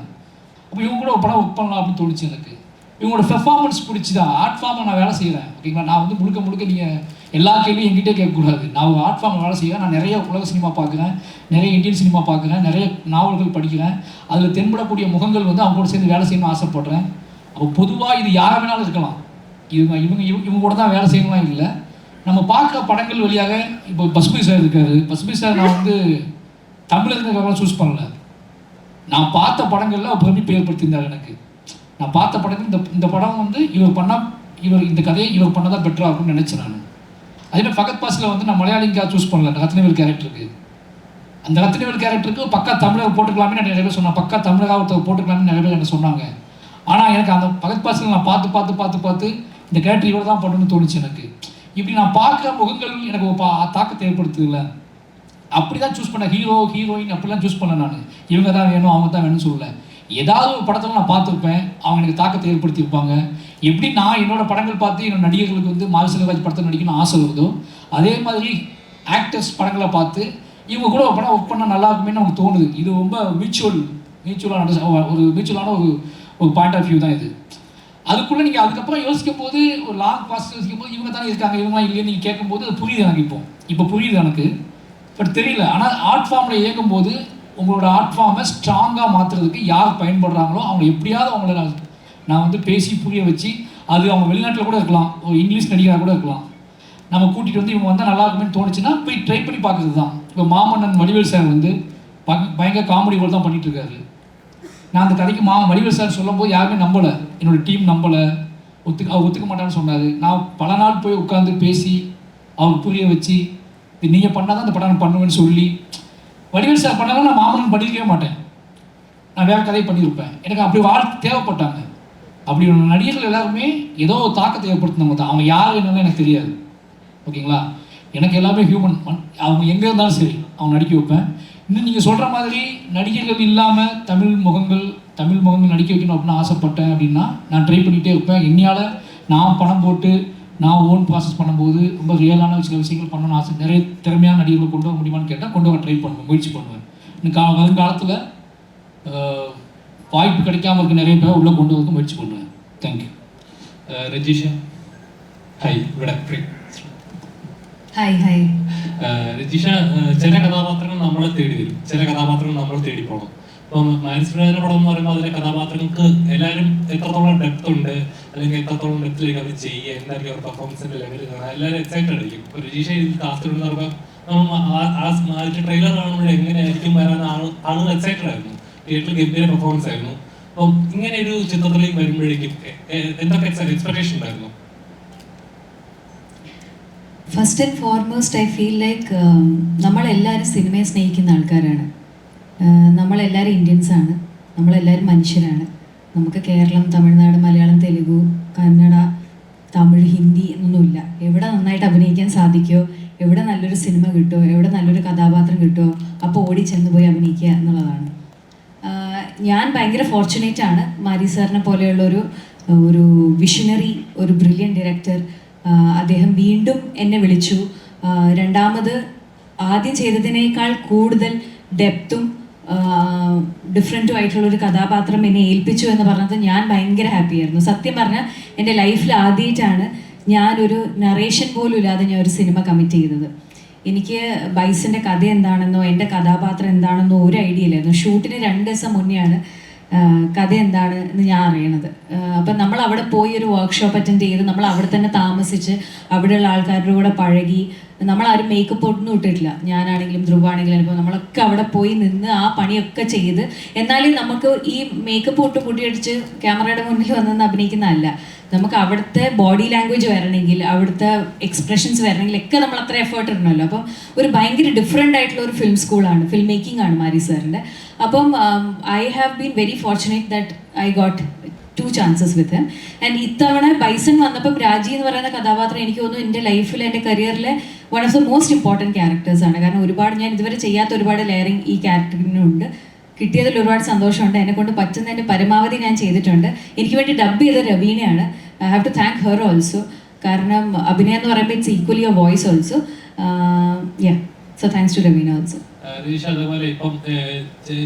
அப்போ இவங்க கூட ஒரு படம் ஒர்க் பண்ணலாம் அப்படின்னு தோணுச்சு எனக்கு. இவங்களோட பெர்ஃபார்மன்ஸ் பிடிச்சி தான் ஆர்ட் ஃபார்மை நான் வேலை செய்கிறேன், ஓகேங்களா. நான் வந்து முழுக்க நீங்கள் எல்லா கேள்வியும் என்கிட்டே கேட்கக்கூடாது. நான் ஒரு ஆர்ட் ஃபார்மில் வேலை செய்கிறேன். நான் நிறைய உலக சினிமா பார்க்குறேன், நிறைய இந்தியன் சினிமா பார்க்குறேன், நிறைய நாவல்கள் படிக்கிறேன். அதில் தென்படக்கூடிய முகங்கள் வந்து அவங்க கூட சேர்ந்து வேலை செய்யணும்னு ஆசைப்பட்றேன். அப்போ பொதுவாக இது யாரை வேணாலும் இருக்கலாம், இவங்க கூட தான் வேலை செய்யணும்லாம் இல்லை. நம்ம பார்க்குற படங்கள் வழியாக இப்போ பசுபதி சார் இருக்காரு. பசுபதி சார் நான் வந்து தமிழர்களுக்காக சூஸ் பண்ணல, நான் பார்த்த படங்களில் பிரமிப்பு ஏற்படுத்தியிருந்தார் எனக்கு. நான் பார்த்த படங்கள் இந்த படம் வந்து இவர் பண்ணால் இந்த கதையை இவர் பண்ணால் தான் பெட்டராக இருக்கும்னு நினச்சேன் நான். அதேமாதிரி ஃபகத் பாஸில் வந்து நான் மலையாளிக்காக சூஸ் பண்ணல, ரத்னவேல் கேரக்டருக்கு. அந்த ரத்னவேல் கேரக்டருக்கு பக்கா தமிழர் போட்டுக்கலாமே நிறைய பேர் சொன்னாங்க, பக்கா தமிழராக ஒருத்தர் போட்டுக்கலாமே நிறைய பேர் என்ன சொன்னாங்க. ஆனால் எனக்கு அந்த ஃபகத் பாஸில் நான் பார்த்து இந்த கேரக்டர் இவர் தான் பண்ணணும்னு தோணுச்சு எனக்கு. இப்படி நான் பார்க்குற முகங்கள் எனக்கு தாக்கத்தை ஏற்படுத்துதில்ல. அப்படி தான் சூஸ் பண்ணேன். ஹீரோயின் அப்படிலாம் சூஸ் பண்ணேன் நான். இவங்க தான் வேணும், அவங்க தான் வேணும்னு சொல்லலை. ஏதாவது ஒரு படத்தில் நான் பார்த்துருப்பேன், அவங்க எனக்கு தாக்கத்தை ஏற்படுத்தியிருப்பாங்க. எப்படி நான் என்னோடய படங்கள் பார்த்து என்னோட நடிகர்களுக்கு வந்து மாரி செல்வராஜ் படத்தை நடிக்கணும்னு ஆசை வருதோ, அதே மாதிரி ஆக்டர்ஸ் படங்களை பார்த்து இவங்க கூட ஒரு படம் ஒர்க் பண்ணால் நல்லா இருக்குமே நமக்கு தோணுது. இது ரொம்ப மியூச்சுவலான ஒரு பாயிண்ட் ஆஃப் வியூ தான் இது. அதுக்குள்ளே நீங்கள் அதுக்கப்புறம் யோசிக்கும் போது, ஒரு லாங் ப்ராசஸ் யோசிக்கும் போது, இவங்க தானே இருக்காங்க, இவங்களாம் இல்லைன்னு நீங்கள் கேட்கும்போது அது புரியுது எனக்கு. இப்போ புரியுது எனக்கு, பட் தெரியல. ஆனால் ஆர்ட் ஃபார்மில் இயங்கும்போது உங்களோட ஆர்ட் ஃபார்மை ஸ்ட்ராங்காக மாற்றுறதுக்கு யார் பயன்படுறாங்களோ அவங்க எப்படியாவது அவங்கள நான் வந்து பேசி புரிய வச்சு, அது அவங்க வெளிநாட்டில் கூட இருக்கலாம், ஒரு இங்கிலீஷ் நடிகராக கூட இருக்கலாம், நம்ம கூட்டிகிட்டு வந்து இவங்க வந்தால் நல்லா இருக்குன்னு தோணுச்சுன்னா போய் ட்ரை பண்ணி பார்க்குறது தான். இப்போ மாமன்னன் வடிவேல் சார் வந்து பயங்கர காமெடி கூட தான் பண்ணிகிட்ருக்காரு. நான் அந்த கதைக்கு வடிவேல் சார் சொல்லும் போது யாருமே நம்பலை, என்னோடய டீம் நம்பலை, அவர் ஒத்துக்க மாட்டான்னு சொன்னார். நான் பல நாள் போய் உட்காந்து பேசி அவருக்கு புரிய வச்சு, இது நீங்கள் பண்ணால் தான் அந்த படம் நான் பண்ணுவேன்னு சொல்லி, வடிவேல் சார் பண்ணாலும் நான் மாமன்னன் பண்ணியிருக்கவே மாட்டேன், நான் வேறு கதை பண்ணியிருப்பேன். எனக்கு அப்படி தேவைப்பட்டாங்க. அப்படி ஒரு நடிகர்கள் எல்லாருமே ஏதோ ஒரு தாக்கத்தை ஏற்படுத்தினவங்க தான். அவங்க யார் என்னன்னு எனக்கு தெரியாது, ஓகேங்களா. எனக்கு எல்லாமே ஹியூமன், அவங்க எங்கே இருந்தாலும் சரி அவங்க நடிக்க வைப்பேன். இன்னும் நீங்கள் சொல்கிற மாதிரி நடிகர்கள் இல்லாமல் தமிழ் முகங்கள் நடிக்க வைக்கணும் அப்படின்னு ஆசைப்பட்டேன் அப்படின்னா நான் ட்ரை பண்ணிகிட்டே இருப்பேன். என்னையால் நான் பணம் போட்டு நான் ஓன் ப்ராசஸ் பண்ணும்போது ரொம்ப ரியலான சில விஷயங்கள் பண்ணணும்னு ஆசை. நிறைய திறமையான நடிகர்களை கொண்டு வர முடியுமான்னு கேட்டால் கொண்டு வர ட்ரை பண்ணுவேன், முயற்சி பண்ணுவேன். இன்னும் வருங்காலத்தில் வாய்ப்பு கிடைக்காம இருக்க நிறைய பேர் உள்ளே கொண்டு வந்து முயற்சி பண்ணுவேன். தேங்க்யூ. രജിഷ, ഹായ്. ഇവിടെ ഹായ്. രജിഷ, ചില കഥാപാത്രങ്ങൾ നമ്മളെ തേടി വരും, ചില കഥാപാത്രങ്ങൾ നമ്മൾ തേടി പോകണം. ഇപ്പം മാരിസ്ഫിരാജിന്റെ പടം എന്ന് പറയുമ്പോൾ അതിലെ കഥാപാത്രങ്ങൾക്ക് എല്ലാവരും എത്രത്തോളം ഡെപ്ത് ഉണ്ട്, അല്ലെങ്കിൽ എത്രത്തോളം ഡെപ്തിലേക്ക് അവർ ചെയ്യുക, എന്തായിരിക്കും അവർ പെർഫോമൻസിന്റെ ലെവൽ കാണാൻ എല്ലാവരും എക്സൈറ്റഡ് ആയിരിക്കും. ഇപ്പോൾ രജിഷ ഇതിൽ കാസ്റ്റ് എന്ന് പറയുമ്പോൾ നമ്മൾ ട്രെയിലർ കാണുമ്പോൾ എങ്ങനെയായിരിക്കും വരാൻ ആളുകൾ എക്സൈറ്റഡ് ആയിരുന്നു. തിയേറ്ററിൽ ഗംഭീര പെർഫോമൻസ് ആയിരുന്നു. അപ്പം ഇങ്ങനെ ഒരു ചിത്രത്തിലേക്ക് വരുമ്പോഴേക്കും എന്തൊക്കെ എക്സ്പെക്ടേഷൻ ഉണ്ടായിരുന്നു? First and foremost I feel like നമ്മളെല്ലാവരും സിനിമയെ സ്നേഹിക്കുന്ന ആൾക്കാരാണ്. നമ്മളെല്ലാവരും ഇന്ത്യൻസാണ്, നമ്മളെല്ലാവരും മനുഷ്യരാണ്. നമുക്ക് കേരളം, തമിഴ്നാട്, മലയാളം, തെലുഗു, കന്നഡ, തമിഴ്, ഹിന്ദി എന്നൊന്നുമില്ല. എവിടെ നന്നായിട്ട് അഭിനയിക്കാൻ സാധിക്കുമോ, എവിടെ നല്ലൊരു സിനിമ കിട്ടുമോ, എവിടെ നല്ലൊരു കഥാപാത്രം കിട്ടുമോ, അപ്പോൾ ഓടി ചെന്ന് പോയി അഭിനയിക്കുക എന്നുള്ളതാണ്. ഞാൻ ഭയങ്കര ഫോർച്ചുനേറ്റ് ആണ്. മാരി സാറിനെ പോലെയുള്ളൊരു വിഷണറി, ഒരു ബ്രില്യൻ ഡയറക്ടർ. അദ്ദേഹം വീണ്ടും എന്നെ വിളിച്ചു. രണ്ടാമത് ആദ്യം ചെയ്തതിനേക്കാൾ കൂടുതൽ ഡെപ്തും ഡിഫറെൻറ്റും ആയിട്ടുള്ളൊരു കഥാപാത്രം എന്നെ ഏൽപ്പിച്ചു എന്ന് പറഞ്ഞത് ഞാൻ ഭയങ്കര ഹാപ്പിയായിരുന്നു. സത്യം പറഞ്ഞാൽ എൻ്റെ ലൈഫിൽ ആദ്യമായിട്ടാണ് ഞാനൊരു നറേഷൻ പോലും ഇല്ലാതെ ഞാൻ ഒരു സിനിമ കമ്മിറ്റ് ചെയ്തത്. എനിക്ക് ബൈസിൻ്റെ കഥ എന്താണെന്നോ എൻ്റെ കഥാപാത്രം എന്താണെന്നോ ഒരു ഐഡിയ ഇല്ലായിരുന്നു. ഷൂട്ടിന് 2 ദിവസം മുന്നെയാണ് കഥ എന്താണ് എന്ന് ഞാൻ അറിയണത്. അപ്പം നമ്മൾ അവിടെ പോയി ഒരു വർക്ക്ഷോപ്പ് അറ്റൻഡ് ചെയ്ത് നമ്മൾ അവിടെ തന്നെ താമസിച്ച് അവിടെയുള്ള ആൾക്കാരുടെ കൂടെ പഴകി. നമ്മളാരും മേക്കപ്പ് ഒന്നും ഇട്ടിട്ടില്ല, ഞാനാണെങ്കിലും ധ്രുവാണെങ്കിലും. ഇപ്പോൾ നമ്മളൊക്കെ അവിടെ പോയി നിന്ന് ആ പണിയൊക്കെ ചെയ്ത്, എന്നാലും നമുക്ക് ഈ മേക്കപ്പ് ഇട്ട് പൊടിയടിച്ച് ക്യാമറയുടെ മുന്നിൽ വന്നെന്ന് അഭിനയിക്കുന്നതല്ല. നമുക്ക് അവിടുത്തെ ബോഡി ലാംഗ്വേജ് വരണമെങ്കിൽ, അവിടുത്തെ എക്സ്പ്രഷൻസ് വരണമെങ്കിൽ ഒക്കെ നമ്മൾ അത്ര എഫേർട്ട് ഇടണമല്ലോ. അപ്പം ഒരു ഭയങ്കര ഡിഫറെൻ്റ് ആയിട്ടുള്ള ഒരു ഫിലിം സ്കൂളാണ്, ഫിലിം മേക്കിംഗ് ആണ് മാരി സാറിൻ്റെ. അപ്പം I have been very fortunate that I got 2 chances with him. And ഇത്തവണ ബൈസൺ വന്നപ്പം രാജി എന്ന് പറയുന്ന കഥാപാത്രം എനിക്ക് തോന്നുന്നു എൻ്റെ ലൈഫിൽ, എൻ്റെ കരിയറിലെ one of the most important ക്യാരക്ടേഴ്സാണ്. കാരണം ഒരുപാട് ഞാൻ ഇതുവരെ ചെയ്യാത്ത ഒരുപാട് ലെയറിങ് ഈ ക്യാരക്ടറിനുണ്ട്. കിട്ടിയതിൽ ഒരുപാട് സന്തോഷമുണ്ട്. എന്നെക്കൊണ്ട് പറ്റുന്നതിൻ്റെ പരമാവധി ഞാൻ ചെയ്തിട്ടുണ്ട്. എനിക്ക് വേണ്ടി ഡബ് ചെയ്ത രവീണയാണ്. I have to thank her also. കാരണം അഭിനയം എന്ന് പറയുമ്പോൾ it's equally a voice also. So thanks to Raveena also. Ratheesh, അതേപോലെ ഇപ്പം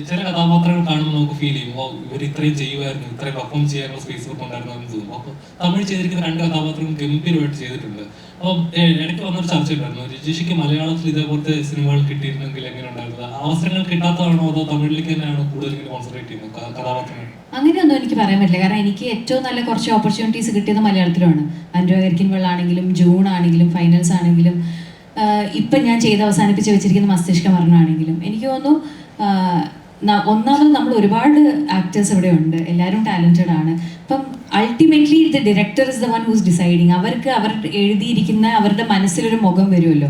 ചില കഥാപാത്രങ്ങൾ കാണുമ്പോൾ നമുക്ക് ഫീൽ ചെയ്യും, ഇവർ ഇത്രയും ചെയ്യുമായിരുന്നു, ഇത്രയും പെർഫോം ചെയ്യാനുള്ള സ്പേസ് ഉണ്ടായിരുന്നു എന്ന് തോന്നും. അപ്പോൾ തമിഴ് ചെയ്തിരിക്കുന്ന 2 കഥാപാത്രങ്ങൾ ഗംഭീരമായിട്ട് ചെയ്തിട്ടുണ്ട്. അപ്പം ഇടയ്ക്ക് വന്നൊരു ചർച്ച ഉണ്ടായിരുന്നു, രജീഷിക്ക് മലയാളത്തിൽ ഇതേപോലത്തെ സിനിമകൾ കിട്ടിയിരുന്നെങ്കിൽ എങ്ങനെ ഉണ്ടായിരുന്നത്? അവസരങ്ങൾ കിട്ടാത്തതാണോ അതോ തമിഴിലേക്ക് തന്നെയാണോ കൂടുതൽ കോൺസെൻട്രേറ്റ് ചെയ്യുന്നത് കഥാപാത്രങ്ങൾ? അങ്ങനെയൊന്നും എനിക്ക് പറയാൻ പറ്റില്ല. കാരണം എനിക്ക് ഏറ്റവും നല്ല കുറച്ച് ഓപ്പർച്യൂണിറ്റീസ് കിട്ടിയത് മലയാളത്തിലാണ്. അനുരാഗരിക്കിൻ വെള്ളാണെങ്കിലും, ജൂൺ ആണെങ്കിലും, ഫൈനൽസ് ആണെങ്കിലും, ഇപ്പം ഞാൻ ചെയ്ത് അവസാനിപ്പിച്ച് വെച്ചിരിക്കുന്ന മസ്തിഷ്ക മരണമാണെങ്കിലും, എനിക്ക് തോന്നുന്നു ഒന്നാമത് നമ്മൾ ഒരുപാട് ആക്ടേഴ്സ് ഇവിടെ ഉണ്ട്, എല്ലാവരും ടാലൻറ്റഡ് ആണ്. അപ്പം ultimately the director is the one who's deciding. അവർക്ക് അവർ എഴുതിയിരിക്കുന്ന അവരുടെ മനസ്സിലൊരു മുഖം വരുമല്ലോ,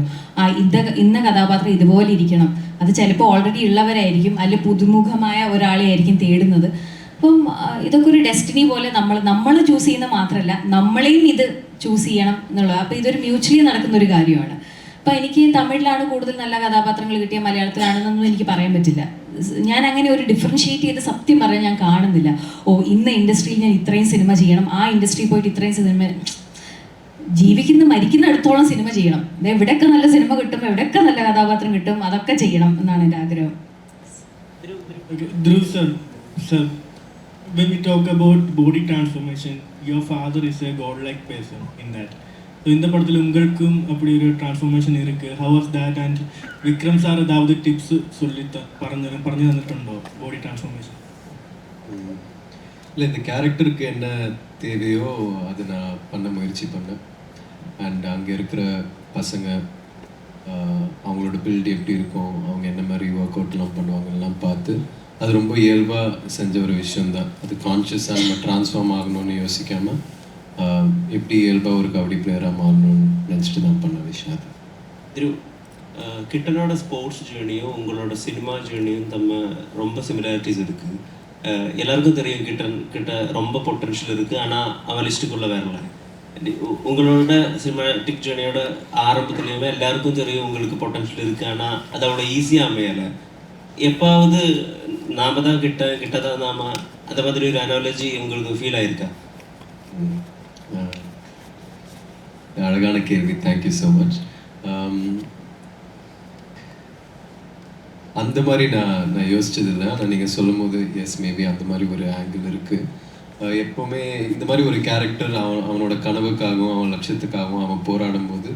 ഇന്ന കഥാപാത്രം ഇതുപോലെ ഇരിക്കണം. അത് ചിലപ്പോൾ ഓൾറെഡി ഉള്ളവരായിരിക്കും, അല്ലെങ്കിൽ പുതുമുഖമായ ഒരാളെ ആയിരിക്കും തേടുന്നത്. അപ്പം ഇതൊക്കെ ഒരു ഡെസ്റ്റിനി പോലെ നമ്മൾ ചൂസ് ചെയ്യുന്ന മാത്രമല്ല, നമ്മളെയും ഇത് ചൂസ് ചെയ്യണം എന്നുള്ളത്. അപ്പോൾ ഇതൊരു മ്യൂച്വലി നടക്കുന്ന ഒരു കാര്യമാണ്. അപ്പം എനിക്ക് തമിഴിലാണ് കൂടുതൽ നല്ല കഥാപാത്രങ്ങൾ കിട്ടിയ, മലയാളത്തിലാണെന്നൊന്നും എനിക്ക് പറയാൻ പറ്റില്ല. ഞാൻ അങ്ങനെ ഒരു ഡിഫറൻഷിയേറ്റ് ചെയ്ത് സത്യം പറയാൻ ഞാൻ കാണുന്നില്ല. ഇന്ന ഇൻഡസ്ട്രിയിൽ ഞാൻ ഇത്രയും സിനിമ ചെയ്യണം, ആ ഇൻഡസ്ട്രിയിൽ പോയിട്ട് ഇത്രയും സിനിമ, മരിക്കുന്ന അടുത്തോളം സിനിമ ചെയ്യണം, എവിടെയൊക്കെ നല്ല സിനിമ കിട്ടും, എവിടെയൊക്കെ നല്ല കഥാപാത്രം കിട്ടും, അതൊക്കെ ചെയ്യണം എന്നാണ് എൻ്റെ ആഗ്രഹം. Dhruv sir, when we talk about body transformation, your father is a godlike person in that. So இந்த படத்தில் உங்களுக்கும் அப்படி ஒரு டிரான்ஸ்ஃபர்மேஷன் இருக்கு. How was that? And Vikram sir ஏதாவது டிப்ஸ் சொல்லி പറഞ്ഞു தந்துட்டோம் body transformation? இல்லை, இந்த கேரக்டருக்கு என்ன தேவையோ அதை நான் பண்ண முயற்சி பண்ணேன். அண்ட் அங்கே இருக்கிற பசங்க அவங்களோட பில்டு எப்படி இருக்கும், அவங்க என்ன மாதிரி ஒர்க் அவுட்லாம் பண்ணுவாங்கலாம் பார்த்து அது ரொம்ப இயல்பாக செஞ்ச ஒரு விஷயந்தான். அது கான்ஷியஸாக நம்ம ட்ரான்ஸ்ஃபார்ம் ஆகணும்னு யோசிக்காமல் எப்படி இயல்பாக ஒரு கபடி பிளேயராக மாறணும்னு நினச்சிட்டு தான் பண்ண விஷயம் அது. திரு கிட்டனோட ஸ்போர்ட்ஸ் ஜேர்னியும் உங்களோட சினிமா ஜேர்னியும் தம்ம ரொம்ப சிமிலாரிட்டிஸ் இருக்குது. எல்லாருக்கும் தெரியும் கிட்ட ரொம்ப பொட்டன்ஷியல் இருக்குது, ஆனால் அவன் லிஸ்ட்டுக்குள்ளே வரல. உங்களோட சினிமாட்டிக் ஜேர்னியோட ஆரம்பத்துலேயுமே எல்லாருக்கும் தெரியும் உங்களுக்கு பொட்டன்ஷியல் இருக்குது, ஆனால் அது அவ்வளோ ஈஸியாக அமையலை. எப்பாவது நாம தான் கிட்டதான் நாம அந்த மாதிரி ஒரு அனாலஜி உங்களுக்கு ஃபீல் ஆயிருக்கா? அழகான கேள்வி, தேங்க்யூ ஸோ மச். அந்த மாதிரி நான் யோசிச்சதில்லை. ஆனால் நீங்கள் சொல்லும் போது எஸ், மேபி அந்த மாதிரி ஒரு ஆங்கிள் இருக்குது. எப்போவுமே இந்த மாதிரி ஒரு கேரக்டர் அவனோட கனவுக்காகவும் அவன் லட்சியத்துக்காகவும் அவன் போராடும் போது,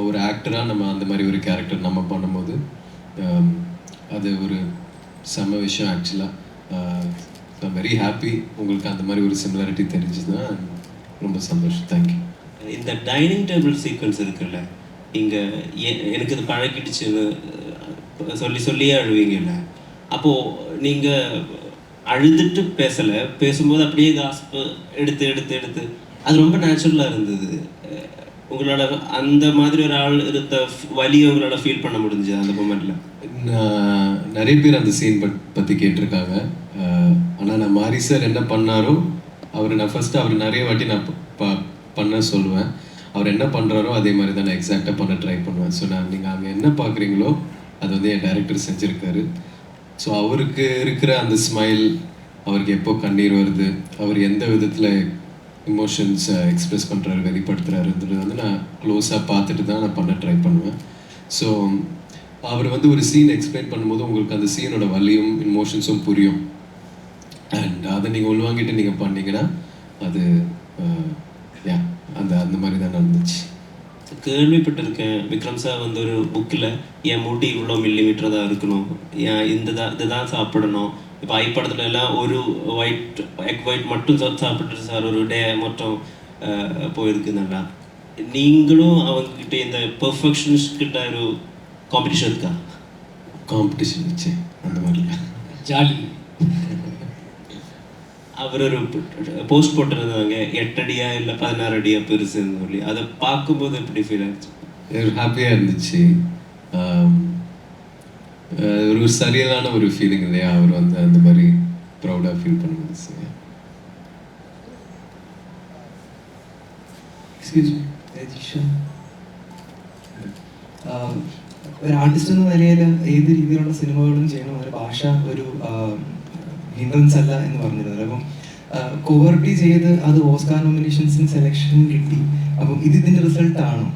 ஒரு ஆக்டராக நம்ம அந்த மாதிரி ஒரு கேரக்டர் நம்ம பண்ணும்போது அது ஒரு செம்ம விஷயம் ஆக்சுவலாக. ஐம் வெரி ஹாப்பி உங்களுக்கு அந்த மாதிரி ஒரு சிமிலாரிட்டி தெரிஞ்சுதுன்னா ரொம்ப சந்தோஷம். தேங்க்யூ. இந்த டைனிங் டேபிள் சீக்வன்ஸ் இருக்குல்ல, இங்கே எனக்கு இது பழகிடுச்சுன்னு சொல்லியே அழுவீங்கல்ல, அப்போது நீங்கள் அழுதுட்டு பேசும்போது அப்படியே காஸ்பு எடுத்து அது ரொம்ப நேச்சுரலாக இருந்தது. உங்களோட அந்த மாதிரி ஒரு ஆள் இருந்த வலியை உங்களோட ஃபீல் பண்ண முடிஞ்சு அந்த மொமெண்ட்டில்? நிறைய பேர் அந்த சீன் பற்றி கேட்டிருக்காங்க. ஆனால் நான் மாரி சார் என்ன பண்ணாரோ நான் ஃபஸ்ட்டு அவர் நிறைய வாட்டி நான் பண்ண சொல்லுவேன். அவர் என்ன பண்ணுறாரோ அதே மாதிரி தான் நான் எக்ஸாக்டாக பண்ண ட்ரை பண்ணுவேன். ஸோ நீங்கள் அங்கே என்ன பார்க்குறீங்களோ அது வந்து என் டைரக்டர் செஞ்சுருக்காரு. ஸோ அவருக்கு இருக்கிற அந்த ஸ்மைல், அவருக்கு எப்போ கண்ணீர் வருது, அவர் எந்த விதத்தில் இமோஷன்ஸை எக்ஸ்ப்ரெஸ் பண்ணுறாரு, வெளிப்படுத்துகிறாருன்றது வந்து நான் க்ளோஸாக பார்த்துட்டு தான் நான் பண்ண ட்ரை பண்ணுவேன். ஸோ அவர் வந்து ஒரு சீன் எக்ஸ்பிளைன் பண்ணும்போது உங்களுக்கு அந்த சீனோட வலியும் இமோஷன்ஸும் புரியும். அண்ட் அதை நீங்கள் உள்வாங்கிட்டு நீங்கள் பண்ணீங்கன்னா அது அந்த மாதிரி தான் நடந்துச்சு. கேள்விப்பட்டிருக்கேன் விக்ரம் சார் வந்து ஒரு புக்கில் என் முடி இவ்வளோ மில்லிமீட்டர் தான் இருக்கணும், ஏன் இதுதான் சாப்பிடணும். இப்போ படத்துல எல்லாம் ஒரு எக் ஒயிட் மட்டும் சாப்பிட்டு சார் ஒரு டே மட்டும் போயிருக்கு. நல்லா நீங்களும் அவங்கக்கிட்ட இந்த பெர்ஃபெக்ஷனிஸ்ட் கிட்ட ஒரு காம்படிஷன் இருக்கா? காம்படிஷன் வச்சு அந்த மாதிரிலாம் ஜாலி. அவர் ஒரு போஸ்ட் போட்டிருந்தாங்க 8 அடியா இல்லை 16 அடியா பெருசுன்னு சொல்லி. அதை பார்க்கும்போது எப்படி ஃபீல் ஆச்சு? ஹாப்பியாக இருந்துச்சு. ஒரு சரியான ஒரு ஃபீலிங் இல்லையா, அவர் வந்து அந்த மாதிரி ப்ரௌடாக ஃபீல் பண்ண முடிச்சு. എക്സ്ക്യൂസ് മീ ജിഷ, ഒരു ആർട്ടിസ്റ്റ് എന്ന നിലയിൽ ഏത് രീതിയിലുള്ള സിനിമകളും ചെയ്യണം, ഒരു ഭാഷ ഒരു ഹിൻഡ്രൻസ് അല്ല എന്ന് പറഞ്ഞിരുന്നത്. അപ്പം കോവർട്ടി ചെയ്ത് അത് ഓസ്കാർ നോമിനേഷൻസിന് സെലക്ഷൻ കിട്ടി. അപ്പം ഇതിൻ്റെ റിസൾട്ടാണോ,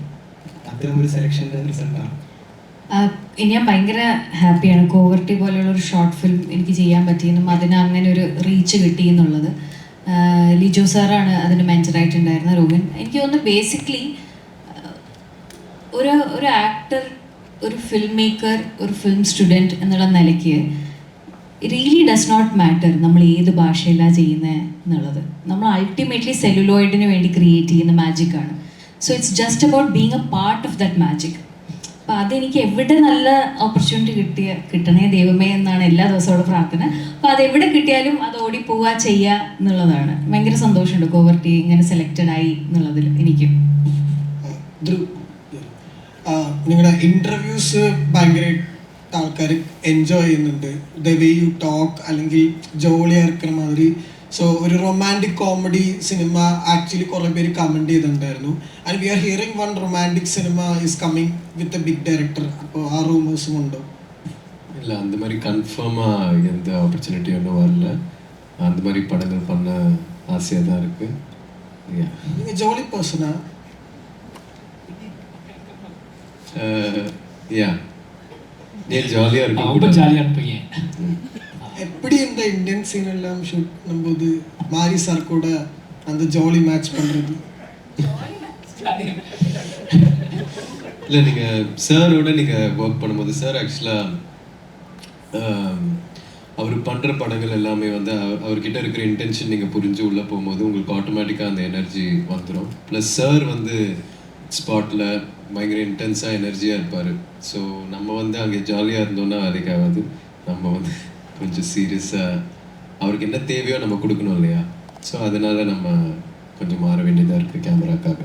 അത്തരം ഒരു സെലക്ഷൻ്റെ റിസൾട്ടാണോ? ഞാൻ ഭയങ്കര ഹാപ്പിയാണ്. കോവർട്ടി പോലെയുള്ള ഒരു ഷോർട്ട് ഫിലിം എനിക്ക് ചെയ്യാൻ പറ്റിയെന്നും അതിന് അങ്ങനെ ഒരു റീച്ച് കിട്ടി എന്നുള്ളത്. ലിജോ സാറാണ് അതിന് മെൻറ്ററായിട്ടുണ്ടായിരുന്ന റോബിൻ. എനിക്ക് തോന്നുന്നു ബേസിക്കലി ഒരു ആക്ടർ, ഒരു ഫിലിം മേക്കർ, ഒരു ഫിലിം സ്റ്റുഡൻറ്റ് എന്നുള്ള നിലയ്ക്ക് റിയലി ഡസ് നോട്ട് മാറ്റർ നമ്മൾ ഏത് ഭാഷയിലാണ് ചെയ്യുന്നത് എന്നുള്ളത്. നമ്മൾ അൾട്ടിമേറ്റ്ലി സെല്ലുലോയിഡിന് വേണ്ടി ക്രിയേറ്റ് ചെയ്യുന്ന മാജിക്കാണ്. So it's just about being a part of that magic. അപ്പോൾ അതെനിക്ക് എവിടെ നല്ല ഓപ്പർച്യൂണിറ്റി കിട്ടണേ ദൈവമേ എന്നാണ് എല്ലാ ദിവസവും അവിടെ പ്രാർത്ഥന. അപ്പോൾ അതെവിടെ കിട്ടിയാലും അത് ഓടിപ്പോവുക ചെയ്യുക എന്നുള്ളതാണ്. ഭയങ്കര സന്തോഷമുണ്ട് കോവർട്ടി ഇങ്ങനെ സെലക്റ്റഡ് ആയി എന്നുള്ളതിൽ എനിക്ക്. നിങ്ങളുടെ ഇൻ്റർവ്യൂസ് ഭയങ്കര ആൾക്കാർ എൻജോയ് ചെയ്യുന്നുണ്ട്. ദ വേ യു ടോക്ക്, അല്ലെങ്കിൽ ജോളിயாக இருக்கிற மாதிரி. സോ ഒരു റൊമാൻറ്റിക് കോമഡി സിനിമ ആക്ച്വലി കുറേ പേര് കമൻറ്റ് ചെയ്തിട്ടുണ്ടായിരുന്നു. And we are hearing one romantic cinema is coming with a big director. അപ്പോൾ ആ റൂമേഴ്സും ഉണ്ടോ? இல்லை, அந்த மாதிரி கன்ஃபார்மாக எந்த ஆப்பர்ச்சுனிட்டி ஒன்றும் வரல. அந்த மாதிரி படங்கள் பண்ண ஆசையாக தான் இருக்குது. நீங்கள் ஜோலி பர்சனா? யா, ஏன் ஜாலியாக ரொம்ப இருக்கும். ஜாலியான பையன். எப்படி இந்த இந்தியன் சீன் எல்லாம் ஷூட் பண்ணும்போது மாரி சார் கூட அந்த ஜாலி மேட்ச் பண்ணுறது? இல்லை, நீங்கள் சாரோட நீங்கள் ஒர்க் பண்ணும்போது சார் ஆக்சுவலாக அவர் பண்ணுற படங்கள் எல்லாமே வந்து அவர்கிட்ட இருக்கிற இன்டென்ஷன் நீங்கள் புரிஞ்சு உள்ளே போகும்போது உங்களுக்கு ஆட்டோமேட்டிக்காக அந்த எனர்ஜி வந்துடும். ப்ளஸ் சார் வந்து ஸ்பாட்டில் பயங்கர இன்டென்ஸாக எனர்ஜியாக இருப்பார். ஸோ நம்ம வந்து அங்கே ஜாலியாக இருந்தோம்னா அதுக்காகாது. நம்ம வந்து கொஞ்சம் சீரியஸாக அவருக்கு என்ன தேவையோ நம்ம கொடுக்கணும் இல்லையா. ஸோ அதனால் நம்ம கொஞ்சம் மாற வேண்டியதாக இருக்குது கேமராக்காக.